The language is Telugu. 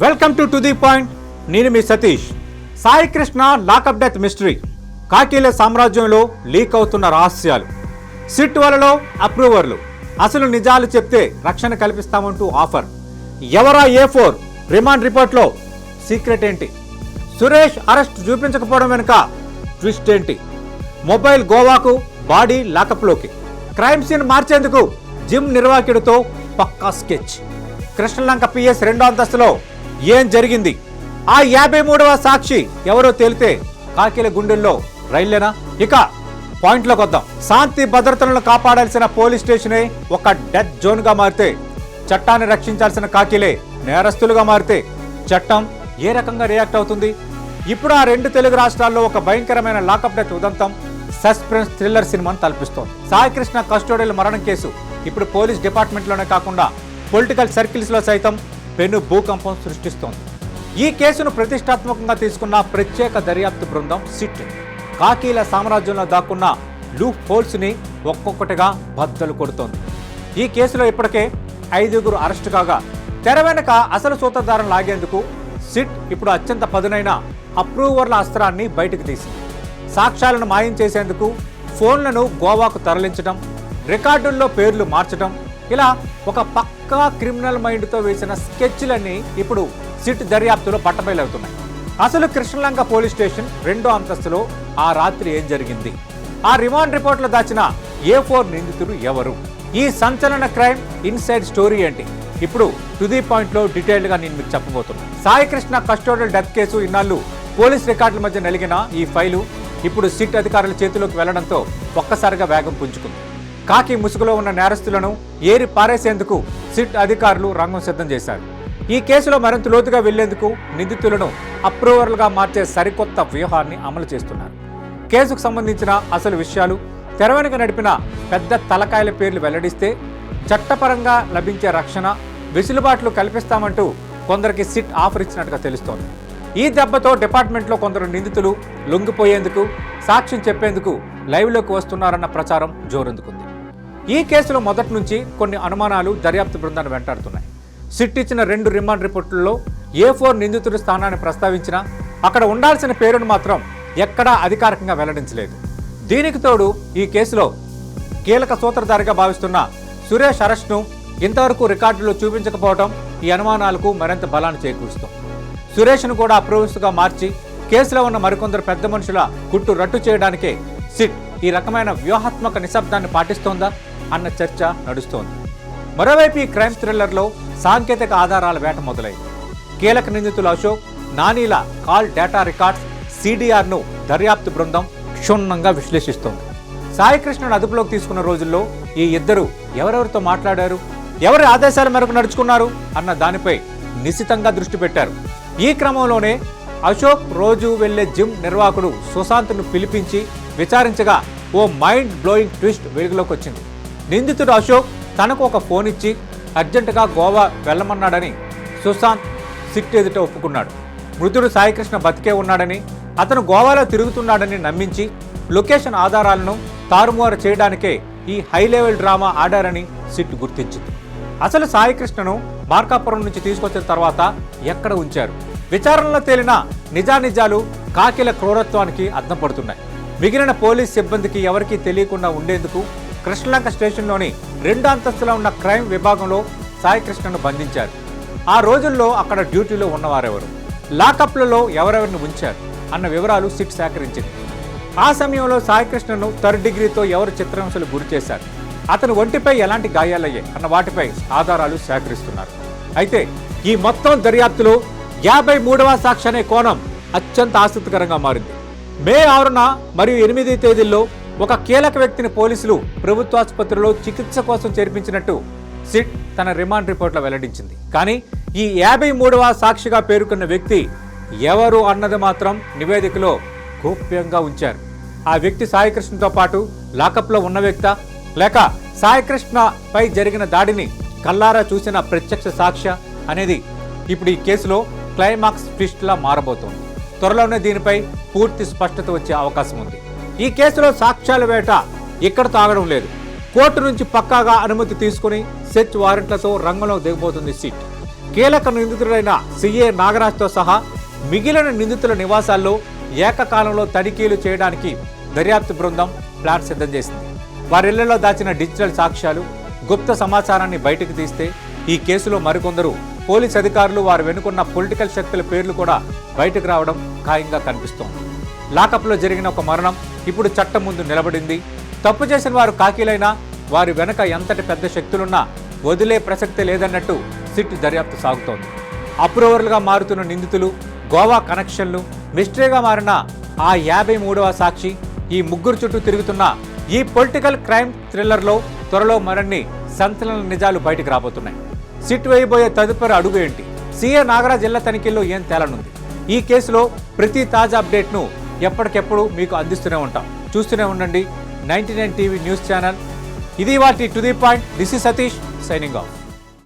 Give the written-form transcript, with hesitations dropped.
Welcome to the point. నేను మీ Satish. Sai Krishna lockup death mystery, కాకీల సామ్రాజ్యంలో లీక్ అవుతున్న రహస్యాలు, సిట్ వలలో అప్రూవర్లు, అసలు నిజాలు చెప్తే రక్షణ కల్పిస్తామంటూ ఆఫర్, ఎవరా A4 రిమాండ్ రిపోర్ట్లో సీక్రెట్ ఏంటి, సురేష్ అరెస్ట్ చూపించకపోవడం వెనుక ట్విస్ట్ ఏంటి, మొబైల్ గోవాకు, బాడీ లాకప్లోకి, క్రైమ్ సీన్ మార్చేందుకు జిమ్ నిర్వాహకుడితో పక్కా స్కెచ్, కృష్ణలంక PS 2వ అంతస్తులో ఏం జరిగింది, ఆ 53వ సాక్షి ఎవరో తేలితే కాకిల గుండెల్లో రైళ్లేనా. ఇక పాయింట్లోకి వద్దాం. శాంతి భద్రతలను కాపాడాల్సిన పోలీస్ స్టేషనే ఒక డెత్ జోన్గా మారితే, చట్టాన్ని రక్షించాల్సిన కాకిలే నేరస్తులుగా మారితే చట్టం ఏ రకంగా రియాక్ట్ అవుతుంది? ఇప్పుడు ఆ రెండు తెలుగు రాష్ట్రాల్లో ఒక భయంకరమైన లాకప్ డెత్ ఉదంతం సస్పెన్స్ థ్రిల్లర్ సినిమాను తలపిస్తోంది. సాయి కృష్ణ కస్టోడియల్ మరణం కేసు ఇప్పుడు పోలీస్ డిపార్ట్మెంట్లోనే కాకుండా పొలిటికల్ సర్కిల్స్లో సైతం పెను భూకంపం సృష్టిస్తోంది. ఈ కేసును ప్రతిష్టాత్మకంగా తీసుకున్న ప్రత్యేక దర్యాప్తు బృందం సిట్ కాకీల సామ్రాజ్యంలో దాక్కున్న లూప్ హోల్స్ని ఒక్కొక్కటిగా బద్దలు కొడుతోంది. ఈ కేసులో ఇప్పటికే 5 అరెస్టు కాగా, తెర వెనుక అసలు సూత్రధారం లాగేందుకు సిట్ ఇప్పుడు అత్యంత పదునైన అప్రూవర్ల అస్త్రాన్ని బయటకు తీసింది. సాక్ష్యాలను మాయం చేసేందుకు ఫోన్లను గోవాకు తరలించడం, రికార్డుల్లో పేర్లు మార్చడం, ఇలా ఒక పక్కా క్రిమినల్ మైండ్తో వేసిన స్కెచ్లన్నీ ఇప్పుడు సిట్ దర్యాప్తులో పట్టబయలవుతున్నాయి. అసలు కృష్ణలంక పోలీస్ స్టేషన్ 2వ అంతస్తులో ఆ రాత్రి ఏం జరిగింది, ఆ రిమాండ్ రిపోర్ట్లో దాచిన A4 నిందితులు ఎవరు, ఈ సంచలన క్రైమ్ ఇన్సైడ్ స్టోరీ ఏంటి, ఇప్పుడు ది పాయింట్లో డీటెయిల్గా నేను మీకు చెప్పబోతున్నాను. Sai Krishna custodial death case ఇన్నాళ్ళు పోలీస్ రికార్డుల మధ్య నలిగిన ఈ ఫైలు ఇప్పుడు సిట్ అధికారుల చేతిలోకి వెళ్లడంతో ఒక్కసారిగా వేగం పుంజుకుంది. కాకి ముసుగులో ఉన్న నేరస్తులను ఏరి పారేసేందుకు సిట్ అధికారులు రంగం సిద్ధం చేశారు. ఈ కేసులో మరింత లోతుగా వెళ్లేందుకు నిందితులను అప్రూవర్లుగా మార్చే సరికొత్త వ్యూహాన్ని అమలు చేస్తున్నారు. కేసుకు సంబంధించిన అసలు విషయాలు, తెర వెనుక నడిపిన పెద్ద తలకాయల పేర్లు వెల్లడిస్తే చట్టపరంగా లభించే రక్షణ, వెసులుబాట్లు కల్పిస్తామంటూ కొందరికి సిట్ ఆఫర్ ఇచ్చినట్టుగా తెలుస్తోంది. ఈ దెబ్బతో డిపార్ట్మెంట్లో కొందరు నిందితులు లొంగిపోయేందుకు, సాక్ష్యం చెప్పేందుకు లైవ్లోకి వస్తున్నారన్న ప్రచారం జోరందుకుంది. ఈ కేసులో మొదటి నుంచి కొన్ని అనుమానాలు దర్యాప్తు బృందాన్ని వెంటాడుతున్నాయి. సిట్ ఇచ్చిన 2 రిమాండ్ రిపోర్టుల్లో A4 నిందితుడి స్థానాన్ని ప్రస్తావించినా అక్కడ ఉండాల్సిన పేరును మాత్రం ఎక్కడా అధికారికంగా వెల్లడించలేదు. దీనికి తోడు ఈ కేసులో కీలక సూత్రధారిగా భావిస్తున్న సురేష్ అరెస్ట్ను ఇంతవరకు రికార్డులో చూపించకపోవడం ఈ అనుమానాలకు మరింత బలాన్ని చేకూరుస్తోంది. సురేష్ను కూడా అప్రూవర్స్గా మార్చి కేసులో ఉన్న మరికొందరు పెద్ద మనుషుల గుట్టు రట్టు చేయడానికే సిట్ ఈ రకమైన వ్యూహాత్మక నిశ్శబ్దాన్ని పాటిస్తోందా అన్న చర్చ నడుస్తోంది. మరోవైపు ఈ క్రైమ్ థ్రిల్లర్లో సాంకేతిక ఆధారాల వేట మొదలైంది. కీలక నిందితులు అశోక్, నానీల కాల్ డేటా రికార్డ్స్, CDRను దర్యాప్తు బృందం క్షుణ్ణంగా విశ్లేషిస్తోంది. సాయి కృష్ణను అదుపులోకి తీసుకున్న రోజుల్లో ఈ ఇద్దరు ఎవరెవరితో మాట్లాడారు, ఎవరి ఆదేశాల మేరకు నడుచుకున్నారు అన్న దానిపై నిశితంగా దృష్టి పెట్టారు. ఈ క్రమంలోనే అశోక్ రోజు వెళ్లే జిమ్ నిర్వాహకుడు సుశాంత్ను పిలిపించి విచారించగా ఓ మైండ్ బ్లోయింగ్ ట్విస్ట్ వెలుగులోకి వచ్చింది. నిందితుడు అశోక్ తనకు ఒక ఫోన్ ఇచ్చి అర్జెంటుగా గోవా వెళ్లమన్నాడని సుశాంత్ సిట్ ఎదుట ఒప్పుకున్నాడు. మృతుడు సాయికృష్ణ బతికే ఉన్నాడని, అతను గోవాలో తిరుగుతున్నాడని నమ్మించి లొకేషన్ ఆధారాలను తారుమారు చేయడానికే ఈ హై లెవెల్ డ్రామా ఆడారని సిట్ గుర్తించింది. అసలు సాయికృష్ణను మార్కాపురం నుంచి తీసుకొచ్చిన తర్వాత ఎక్కడ ఉంచారు? విచారణలో తేలిన నిజానిజాలు కాకిల క్రూరత్వానికి అద్దం పడుతున్నాయి. మిగిలిన పోలీస్ సిబ్బందికి ఎవరికీ తెలియకుండా ఉండేందుకు కృష్ణలంక స్టేషన్లోని 2వ అంతస్తులో ఉన్న క్రైమ్ విభాగంలో సాయికృష్ణను బంధించారు. ఆ రోజుల్లో అక్కడ డ్యూటీలో ఉన్నవారెవరు, లాకప్లలో ఎవరెవరిని ఉంచారు అన్న వివరాలు సిట్ సేకరించింది. ఆ సమయంలో సాయికృష్ణను 3rd డిగ్రీతో ఎవరు చిత్రహింసలు గురి చేశారు, అతను ఒంటిపై ఎలాంటి గాయాలయ్యాయి అన్న వాటిపై ఆధారాలు సేకరిస్తున్నారు. అయితే ఈ మొత్తం దర్యాప్తులో 53వ సాక్షి అనే కోణం అత్యంత ఆసక్తికరంగా మారింది. మే 6న మరియు 8 తేదీల్లో ఒక కీలక వ్యక్తిని పోలీసులు ప్రభుత్వాసుపత్రిలో చికిత్స కోసం చేర్పించినట్టు సిట్ తన రిమాండ్ రిపోర్ట్లో వెల్లడించింది. కానీ ఈ 53వ సాక్షిగా పేర్కొన్న వ్యక్తి ఎవరు అన్నది మాత్రం నివేదికలో గోప్యంగా ఉంచారు. ఆ వ్యక్తి సాయికృష్ణతో పాటు లాకప్లో ఉన్న వ్యక్తా, లేక సాయికృష్ణపై జరిగిన దాడిని కల్లారా చూసిన ప్రత్యక్ష సాక్ష్య అనేది ఇప్పుడు ఈ కేసులో క్లైమాక్స్ ట్విస్ట్లా మారబోతోంది. త్వరలోనే దీనిపై పూర్తి స్పష్టత వచ్చే అవకాశం ఉంది. ఈ కేసులో సాక్ష్యాల వేట ఇక్కడ తాగడం లేదు. కోర్టు నుంచి పక్కాగా అనుమతి తీసుకుని సెర్చ్ వారెంట్లతో రంగంలో దిగబోతుంది సిట్. కీలక నిందితుడైన సిఏ నాగరాజ్తో సహా మిగిలిన నిందితుల నివాసాల్లో ఏకకాలంలో తనిఖీలు చేయడానికి దర్యాప్తు బృందం ప్లాన్ సిద్ధం చేసింది. వారిళ్లలో దాచిన డిజిటల్ సాక్ష్యాలు, గుప్త సమాచారాన్ని బయటకు తీస్తే ఈ కేసులో మరికొందరు పోలీస్ అధికారులు, వారు వెనుకున్న పొలిటికల్ శక్తుల పేర్లు కూడా బయటకు రావడం ఖాయంగా కనిపిస్తోంది. లాకప్లో జరిగిన ఒక మరణం ఇప్పుడు చట్టం ముందు నిలబడింది. తప్పు చేసిన వారు కాకీలైనా వారి వెనక ఎంతటి పెద్ద శక్తులున్నా వదిలే ప్రసక్తే లేదన్నట్టు సిట్ దర్యాప్తు సాగుతోంది. అప్రూవర్లుగా మారుతున్న నిందితులు, గోవా కనెక్షన్లు, మిస్టరీగా మారిన ఆ 53వ సాక్షి, ఈ ముగ్గురు చుట్టూ తిరుగుతున్న ఈ పొలిటికల్ క్రైమ్ థ్రిల్లర్లో త్వరలో మరిన్ని సంచలన నిజాలు బయటకు రాబోతున్నాయి. సిట్ వేయబోయే తదుపరి అడుగు ఏంటి? సీఏ నాగరాజ్ ఇళ్ల తనిఖీల్లో ఏం తేలనుంది? ఈ కేసులో ప్రతి తాజా అప్డేట్ను ఎప్పటికెప్పుడు మీకు అందిస్తూనే ఉంటాం. చూస్తూనే ఉండండి 99 టీవీ న్యూస్ ఛానల్. ఇది వాటి to the point. This is Satish signing off.